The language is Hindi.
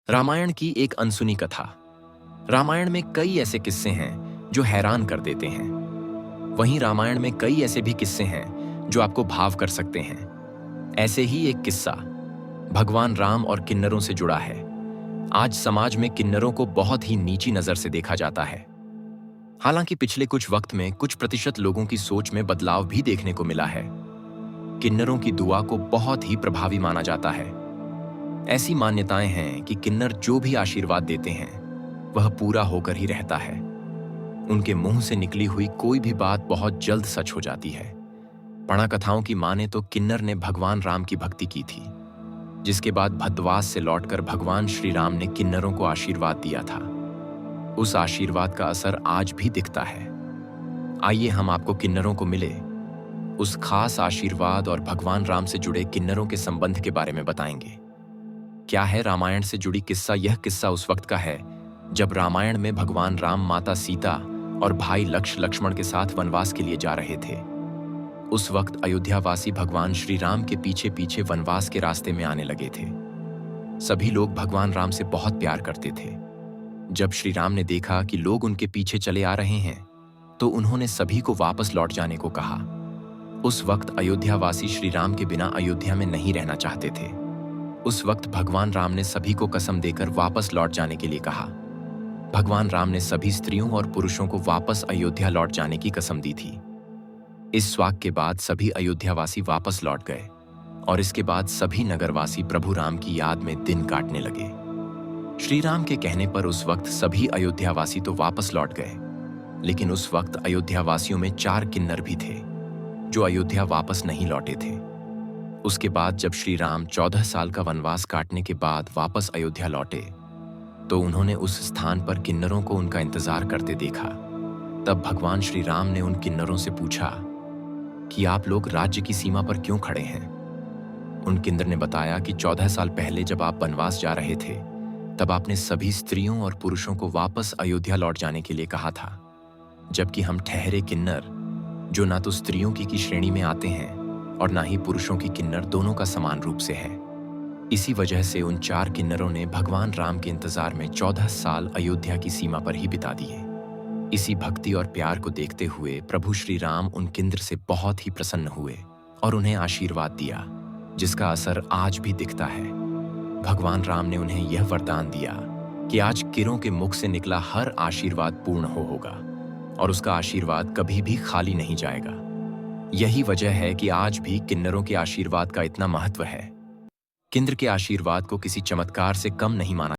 रामायण की एक अनसुनी कथा। रामायण में कई ऐसे किस्से हैं जो हैरान कर देते हैं। वहीं रामायण में कई ऐसे भी किस्से हैं जो आपको भाव कर सकते हैं। ऐसे ही एक किस्सा भगवान राम और किन्नरों से जुड़ा है। आज समाज में किन्नरों को बहुत ही नीची नजर से देखा जाता है। हालांकि पिछले कुछ वक्त में कुछ प्रतिशत लोगों की सोच में बदलाव भी देखने को मिला है। किन्नरों की दुआ को बहुत ही प्रभावी माना जाता है। ऐसी मान्यताएं हैं कि किन्नर जो भी आशीर्वाद देते हैं वह पूरा होकर ही रहता है। उनके मुंह से निकली हुई कोई भी बात बहुत जल्द सच हो जाती है। पणा कथाओं की माने तो किन्नर ने भगवान राम की भक्ति की थी, जिसके बाद भद्रवास से लौटकर भगवान श्री राम ने किन्नरों को आशीर्वाद दिया था। उस आशीर्वाद का असर आज भी दिखता है। आइए हम आपको किन्नरों को मिले उस खास आशीर्वाद और भगवान राम से जुड़े किन्नरों के संबंध के बारे में बताएंगे। क्या है रामायण से जुड़ी किस्सा। यह किस्सा उस वक्त का है जब रामायण में भगवान राम माता सीता और भाई लक्ष्मण के साथ वनवास के लिए जा रहे थे। उस वक्त अयोध्यावासी भगवान श्री राम के पीछे पीछे वनवास के रास्ते में आने लगे थे। सभी लोग भगवान राम से बहुत प्यार करते थे। जब श्री राम ने देखा कि लोग उनके पीछे चले आ रहे हैं तो उन्होंने सभी को वापस लौट जाने को कहा। उस वक्त अयोध्यावासी श्री राम के बिना अयोध्या में नहीं रहना चाहते थे। उस वक्त भगवान राम ने सभी को कसम देकर वापस लौट जाने के लिए कहा। भगवान राम ने सभी स्त्रियों और पुरुषों को वापस अयोध्या लौट जाने की कसम दी थी। इस स्वाक के बाद सभी अयोध्यावासी वापस लौट गए और इसके बाद सभी नगरवासी प्रभु राम की याद में दिन काटने लगे। श्री राम के कहने पर उस वक्त सभी अयोध्यावासी तो वापस लौट गए, लेकिन उस वक्त अयोध्यावासियों में 4 किन्नर भी थे जो अयोध्या वापस नहीं लौटे थे। उसके बाद जब श्री राम 14 साल का वनवास काटने के बाद वापस अयोध्या लौटे तो उन्होंने उस स्थान पर किन्नरों को उनका इंतजार करते देखा। तब भगवान श्री राम ने उन किन्नरों से पूछा कि आप लोग राज्य की सीमा पर क्यों खड़े हैं। उन किन्नर ने बताया कि 14 साल पहले जब आप वनवास जा रहे थे तब आपने सभी स्त्रियों और पुरुषों को वापस अयोध्या लौट जाने के लिए कहा था, जबकि हम ठहरे किन्नर जो ना तो स्त्रियों की श्रेणी में आते हैं और ना ही पुरुषों की किन्नर दोनों का समान रूप से है। इसी वजह से उन 4 किन्नरों ने भगवान राम के इंतजार में 14 साल अयोध्या की सीमा पर ही बिता दिए। इसी भक्ति और प्यार को देखते हुए प्रभु श्री राम उन किन्नर से बहुत ही प्रसन्न हुए और उन्हें आशीर्वाद दिया, जिसका असर आज भी दिखता है। भगवान राम ने उन्हें यह वरदान दिया कि आज किन्नरों के मुख से निकला हर आशीर्वाद पूर्ण होगा और उसका आशीर्वाद कभी भी खाली नहीं जाएगा। यही वजह है कि आज भी किन्नरों के आशीर्वाद का इतना महत्व है। किन्नर के आशीर्वाद को किसी चमत्कार से कम नहीं माना